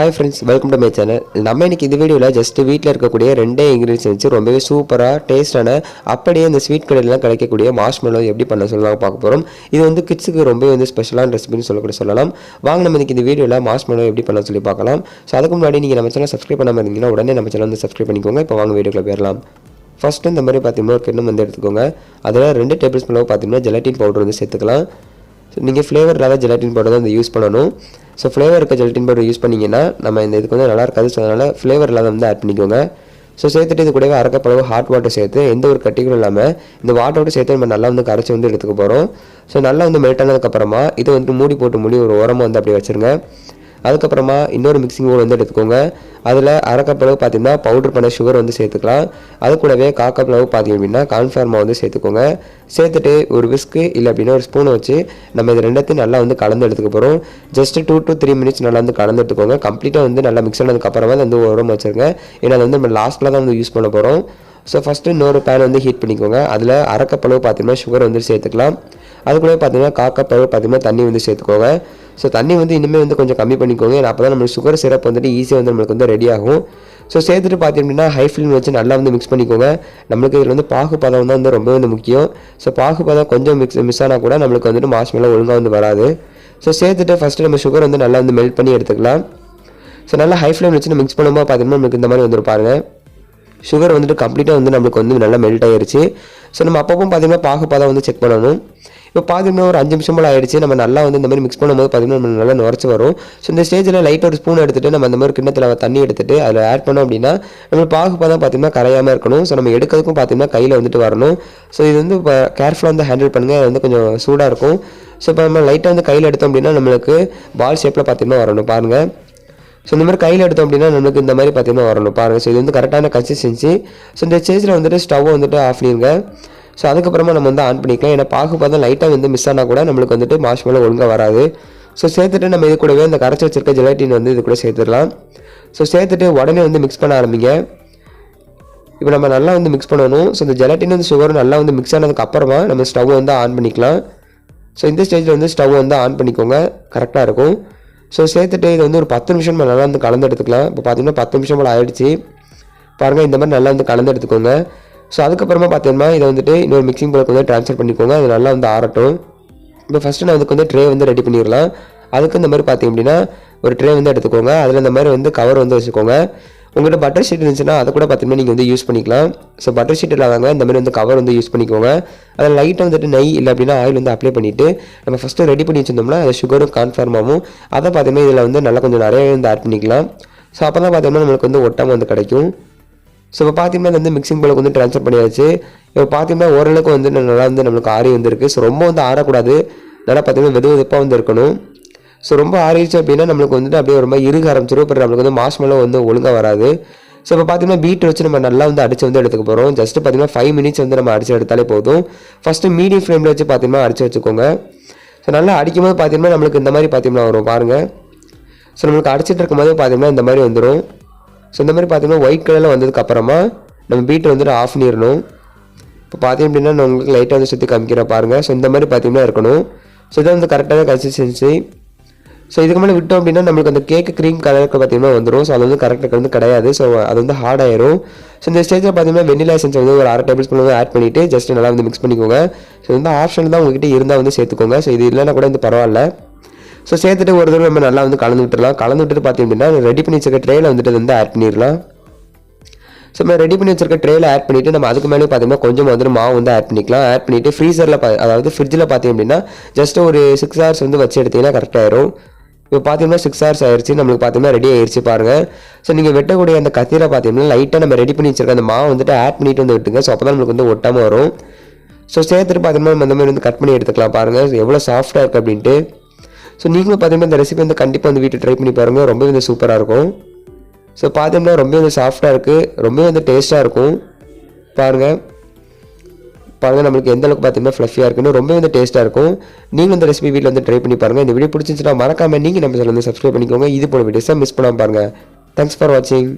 Hi friends, welcome to my channel. நம்ம இன்னைக்கு இந்த வீடியோவில் ஜஸ்ட் வீட்டில் இருக்கக்கூடிய ரெண்டே இன்க்ரீடியன்ஸ் வச்சு ரொம்பவே சூப்பராக டேஸ்டான அப்படியே இந்த ஸ்வீட் கடையிலாம் கிடைக்கக்கூடிய மார்ஷ்மெல்லோ எப்படி பண்ண சொல்லலாம் பார்க்க போகிறோம். இது வந்து கிட்ஸுக்கு ரொம்பவே ஸ்பெஷலான ரெசிபின்னு சொல்லலாம். வாங்க நம்ம இன்னைக்கு இந்த வீடியோவில் மார்ஷ்மெல்லோ எப்படி பண்ண சொல்லி பார்க்கலாம். ஸோ அதுக்கு முன்னாடி நீங்கள் நம்ம சேனல் சப்ஸ்கிரைப் பண்ணாமல் இருந்தீங்கன்னா உடனே நம்ம சேனல் சப்ஸ்கிரைப் பண்ணிக்கோங்க. இப்போ வாங்க வீடியோக்குள்ள போயிடலாம். ஃபஸ்ட்டு இந்த மாதிரி பார்த்தீங்கன்னா ஒரு கிண்ணம் எடுத்துக்கோங்க. அதில் 2 டேபிள் ஸ்பூன் பார்த்தீங்கன்னா ஜெலட்டின் பவுடர் சேர்த்துக்கலாம். ஸோ நீங்கள் ஃப்ளேவர் இல்லாத ஜெலட்டின் பவுடர் தான் யூஸ் பண்ணணும். ஸோ ஃப்ளேவர் இருக்க ஜெலட்டின் பவுடர் யூஸ் பண்ணிங்கன்னா நம்ம இந்த இதுக்கு நல்லா இருக்காது. ஸோ அதனால் ஃப்ளேவர் இல்லாத ஆட் பண்ணிக்கோங்க. ஸோ சேர்த்துட்டு இது கூடவே அரைக்கப்பளவு ஹாட் வாட்டர் சேர்த்து எந்த ஒரு கட்டிகளும் இல்லாமல் இந்த வாட்டரோட சேர்த்து நம்ம நல்லா கரைச்சி எடுத்துக்க போகிறோம். ஸோ நல்லா மெல்ட் ஆனதுக்கப்புறமா இது மூடி போட்டு ஒரு ஓரமாக அப்படியே வச்சுருங்க. அதுக்கப்புறமா இன்னொரு மிக்சிங் பவுல் எடுத்துக்கோங்க. அதில் அரைக்கப்பளவு பார்த்தீங்கன்னா பவுடர் பண்ண சுகர் சேர்த்துக்கலாம். அது கூடவே காக்கப்பளவு பார்த்தீங்க அப்படின்னா கான்ஃபார்மா சேர்த்துக்கோங்க. சேர்த்துட்டு ஒரு விஸ்க்கு இல்லை அப்படின்னா ஒரு ஸ்பூனை வச்சு நம்ம இது ரெண்டத்தையும் நல்லா கலந்து எடுத்துக்க போகிறோம். ஜஸ்ட் 2 to 3 மினிட்ஸ் நல்லா கலந்து எடுத்துக்கோங்க. கம்ப்ளீட்டாக நல்லா மிக்ஸ் ஆனதுக்கப்புறமா உரம் வச்சுருங்க. ஏன்னா அது நம்ம லாஸ்ட்டில் தான் யூஸ் பண்ண போகிறோம். ஸோ ஃபஸ்ட்டு இன்னொரு பேன் ஹீட் பண்ணிக்கோங்க. அதில் அரைக்கப்பளவு பார்த்தீங்கன்னா சுகர் சேர்த்துக்கலாம். அது கூட பார்த்தீங்கன்னா காக்கப்பளவு பார்த்தீங்கன்னா தண்ணி சேர்த்துக்கோங்க. ஸோ தண்ணி இன்னுமே கொஞ்சம் கம்மி பண்ணிக்கோங்க. ஏன்னா அப்போ தான் நம்மளுக்கு சுகர் சிரப் ஈஸியாக நம்மளுக்கு ரெடி ஆகும். ஸோ சேர்த்துட்டு பார்த்தீங்க அப்படின்னா ஹை ஃப்ளேம் வச்சு நல்லா மிக்ஸ் பண்ணிக்கோங்க. நம்மளுக்கு இதில் பாகுபதம் தான் ரொம்ப முக்கியம். ஸோ பாகுபதம் கொஞ்சம் மிஸ் ஆனால் கூட நம்மளுக்கு மார்ஷ்மெல்லோ ஒழுங்காக வராது. ஸோ சேர்த்துட்டு ஃபஸ்ட்டு நம்ம சுகர் நல்லா மெல்ட் பண்ணி எடுத்துக்கலாம். ஸோ நல்லா ஹை ஃப்ளேம் வச்சு மிக்ஸ் பண்ணும்போது பார்த்தீங்கன்னா நம்மளுக்கு இந்த மாதிரி பாருங்கள். சுகர் கம்ப்ளீட்டாக நம்மளுக்கு நல்லா மெல்ட் ஆகிடுச்சு. ஸோ நம்ம அப்பப்போ பார்த்தீங்கன்னா பாகுபதம் செக் பண்ணணும். இப்போ பார்த்தீங்கன்னா ஒரு 5 நிமிஷம் போல் ஆகிடுச்சு. நம்ம நல்லா இந்த மாதிரி மிக்ஸ் பண்ணும்போது பார்த்தீங்கன்னா நம்ம நல்லா நுரைச்சி வரும். ஸோ இந்த ஸ்டேஜில் லைட்டாக ஒரு ஸ்பூன் எடுத்துகிட்டு நம்ம அந்த மாதிரி கிண்ணத்தில் தண்ணி எடுத்துகிட்டு அதில் ஆட் பண்ணோம் அப்படின்னா நம்ம பாகுபதம் பார்த்தீங்கன்னா கரையாமல் இருக்கணும். ஸோ நம்ம எடுக்கிறதுக்கும் பார்த்தீங்கன்னா கையில் வரணும். ஸோ இது இப்போ கேர்ஃபுல்லாக ஹேண்டில் பண்ணுங்கள். அது கொஞ்சம் சூடாக இருக்கும். ஸோ இப்போ நம்ம லைட்டாக கையில் எடுத்தோம் அப்படின்னா நம்மளுக்கு பால் ஷேப்பில் பார்த்தீங்கன்னா வரணும் பாருங்கள். ஸோ இந்த மாதிரி கையில் எடுத்தோம் அப்படின்னா நம்மளுக்கு இந்த மாதிரி பார்த்தீங்கன்னா வரணும் பாருங்கள். ஸோ இது கரெக்டான கன்சிஸ்டன்சி. ஸோ இந்த ஸ்டேஜில் ஸ்டவ்வை ஆஃப் பண்ணிடுங்க. ஸோ அதுக்கப்புறமா நம்ம ஆன் பண்ணிக்கலாம். ஏன்னா பாகுபதம் லைட்டாக மிஸ் ஆனால் கூட நம்மளுக்கு மார்ஷ்மெல்லோ ஒழுங்காக வராது. ஸோ சேர்த்துட்டு நம்ம இது கூடவே இந்த கரைச்சி வச்சிருக்க ஜெலட்டின் இது கூட சேர்த்துடலாம். ஸோ சேர்த்துட்டு உடனே மிக்ஸ் பண்ண ஆரம்பிங்க. இப்போ நம்ம நல்லா மிக்ஸ் பண்ணணும். ஸோ இந்த ஜெலட்டின் சுகரும் நல்லா மிக்ஸ் ஆனதுக்கு அப்புறமா நம்ம ஸ்டவ் ஆன் பண்ணிக்கலாம். ஸோ இந்த ஸ்டேஜில் ஸ்டவ் ஆன் பண்ணிக்கோங்க. கரெக்டாக இருக்கும். ஸோ சேர்த்துட்டு இது ஒரு 10 நிமிஷம் நல்லா கலந்து எடுத்துக்கலாம். இப்போ பார்த்தீங்கன்னா 10 நிமிஷம் போல் ஆகிடுச்சு பாருங்கள். இந்த மாதிரி நல்லா கலந்து எடுத்துக்கோங்க. ஸோ அதுக்கப்புறமா பார்த்தீங்கன்னா இதை இன்னொரு மிக்சிங் பவுலுக்கு ட்ரான்ஸ்ஃபர் பண்ணிக்கோங்க. அது நல்லா ஆறட்டும். இப்போ ஃபஸ்ட்டு நான் அதுக்கு ட்ரே ரெடி பண்ணிடலாம். அதுக்கு இந்த மாதிரி பார்த்தீங்க அப்படின்னா ஒரு ட்ரே எடுத்துக்கோங்க. அதில் இந்த மாதிரி கவர் வச்சுக்கோங்க. உங்கள்கிட்ட பட்டர் ஷீட் இருந்துச்சுன்னா அதை கூட பார்த்தீங்கன்னா நீங்கள் யூஸ் பண்ணிக்கலாம். ஸோ பட்டர் ஷீட் இல்லாதவங்க இந்த மாதிரி கவர் யூஸ் பண்ணிக்கோங்க. அதில் லைட்டாக நெய் இல்லை அப்படின்னா ஆயில் அப்ளை பண்ணிவிட்டு நம்ம ஃபஸ்ட்டு ரெடி பண்ணி வச்சிருந்தோம்னா அது சுகரும் கான்ஃபார்மாகவும் அதை பார்த்தீங்கன்னா இதில் நல்லா கொஞ்சம் நிறைய ஆட் பண்ணிக்கலாம். ஸோ அப்போ தான் பார்த்தீங்கன்னா நம்மளுக்கு ஒட்டாமல் கிடைக்கும். ஸோ இப்போ பார்த்தீங்கன்னா மிக்சிங் பவுலுக்கு ட்ரான்ஸ்ஃபர் பண்ணியாச்சு. இப்போ பார்த்தீங்கன்னா ஓரளவுக்கு நல்லா நம்மளுக்கு ஆறி இருக்குது. ஸோ ரொம்ப ஆறக்கூடாது. நல்லா பார்த்தீங்கன்னா வெது வெதுப்பாக இருக்கணும். ஸோ ரொம்ப ஆறிடுச்சு அப்படின்னா நம்மளுக்கு அப்படியே ஒரு மாதிரி இறுக ஆரம்பிச்சிடும். இப்போ நம்மளுக்கு மார்ஷ்மெல்லோ ஒழுங்காக வராது. ஸோ இப்போ பார்த்தீங்கன்னா பீட் வச்சு நம்ம நல்லா அடிச்சு எடுத்துக்க போகிறோம். ஜஸ்ட் பார்த்தீங்கன்னா 5 மினிட்ஸ் நம்ம அடிச்சு எடுத்தாலே போதும். ஃபஸ்ட்டு மீடியம் ஃப்ளேமில் வச்சு பார்த்தீங்கன்னா அடிச்சு வச்சுக்கோங்க. ஸோ நல்லா அடிக்கும்போது பார்த்தீங்கன்னா நம்மளுக்கு இந்த மாதிரி பார்த்தீங்கன்னா வரும் பாருங்கள். ஸோ நம்மளுக்கு அடிச்சிட்டு இருக்கும்போது பார்த்தீங்கன்னா இந்த மாதிரி வந்துடும். ஸோ இந்த மாதிரி பார்த்தீங்கன்னா ஒயிட் கலரில் வந்ததுக்கப்புறமா நம்ம பீட்டை ஆஃப் பண்ணிடணும். இப்போ பார்த்தீங்க அப்படின்னா நான் உங்களுக்கு லைட்டாக சுற்றி காமிக்கிறேன் பாருங்கள். ஸோ இந்த மாதிரி பார்த்தீங்கன்னா இருக்கணும். ஸோ இதான் கரெக்டான கன்சிஸ்டன்சி. ஸோ இதுக்கு மேலே விட்டோம் அப்படின்னா நம்மளுக்கு அந்த கேக்கு க்ரீம் கலருக்கு பார்த்தீங்கன்னா வந்துடும். ஸோ அது கரெக்டாக கிடையாது. ஸோ அது ஹார்ட் ஆயிரும். ஸோ இந்த ஸ்டேஜில் பார்த்தீங்கன்னா வெண்ணிலா எசன்ஸ் ஒரு 1/2 டேபிள் ஸ்பூன் ஆட் பண்ணிவிட்டு ஜஸ்ட் நல்லா மிக்ஸ் பண்ணிக்கோங்க. ஸோ இந்த ஆப்ஷன் தான் உங்ககிட்ட இருந்தால் சேர்த்துக்கோங்க. ஸோ இது இல்லைன்னா கூட பரவாயில்ல. ஸோ சேர்த்துட்டு ஒரு தடவை நம்ம நல்லா கலந்து விட்டுடலாம். கலந்து விட்டுட்டு பார்த்தீங்க அப்படின்னா ரெடி பண்ணி வச்சிருக்க ட்ரேயில் ஆட் பண்ணிடலாம். ஸோ நம்ம ரெடி பண்ணி வச்சிருக்க ட்ரேயில் ஆட் பண்ணிவிட்டு நம்ம அதுக்கு மேலே பார்த்தீங்கன்னா கொஞ்சம் மாவு ஆட் பண்ணிக்கலாம். ஆட் பண்ணிவிட்டு ஃப்ரீசரில் அதாவது ஃப்ரிட்ஜில் பார்த்தீங்க அப்படின்னா ஜஸ்ட் ஒரு 6 ஹவர்ஸ் வச்சு எடுத்தீங்கன்னா கரெக்டாகிடும். இப்போ பார்த்தீங்கன்னா 6 ஹவர்ஸ் ஆயிடுச்சு. நம்மளுக்கு பார்த்தீங்கன்னா ரெடி ஆயிடுச்சு பாருங்கள். ஸோ நீங்கள் வெட்டக்கூடிய அந்த கத்தியில் பார்த்தீங்கன்னா லைட்டாக நம்ம ரெடி பண்ணி வச்சிருக்க அந்த மாவு ஆட் பண்ணிட்டு விட்டுங்க. ஸோ அப்போ தான் நம்மளுக்கு ஒட்டாமல் வரும். ஸோ சேர்த்துட்டு பார்த்தீங்கன்னா நம்ம இந்த மாதிரி கட் பண்ணி எடுத்துக்கலாம் பாருங்கள். எவ்வளோ சாஃப்டாக இருக்குது அப்படின்ட்டு. ஸோ நீங்களும் பார்த்தீங்கன்னா இந்த ரெசிபி கண்டிப்பாக வீட்டில் ட்ரை பண்ணி பாருங்கள். ரொம்பவே சூப்பராக இருக்கும். ஸோ பார்த்தீங்கன்னா ரொம்ப சாஃப்டாக இருக்குது. ரொம்பவே டேஸ்ட்டாக இருக்கும் பாருங்கள். நம்மளுக்கு எந்த அளவுக்கு பார்த்தீங்கன்னா ஃப்ளஃபியாக இருக்குன்னு ரொம்பவே டேஸ்ட்டாக இருக்கும். நீங்களும் இந்த ரெசிபி வீட்டில் ட்ரை பண்ணி பாருங்கள். இந்த வீடியோ பிடிச்சிருந்துச்சுன்னா மறக்காமல் நீங்கள் நம்ம சேனல் சப்ஸ்கிரைப் பண்ணிக்கோங்க. இது போல வீடியோஸை மிஸ் பண்ணாமல் பாருங்கள். தேங்க்ஸ் ஃபார் வாட்சிங்.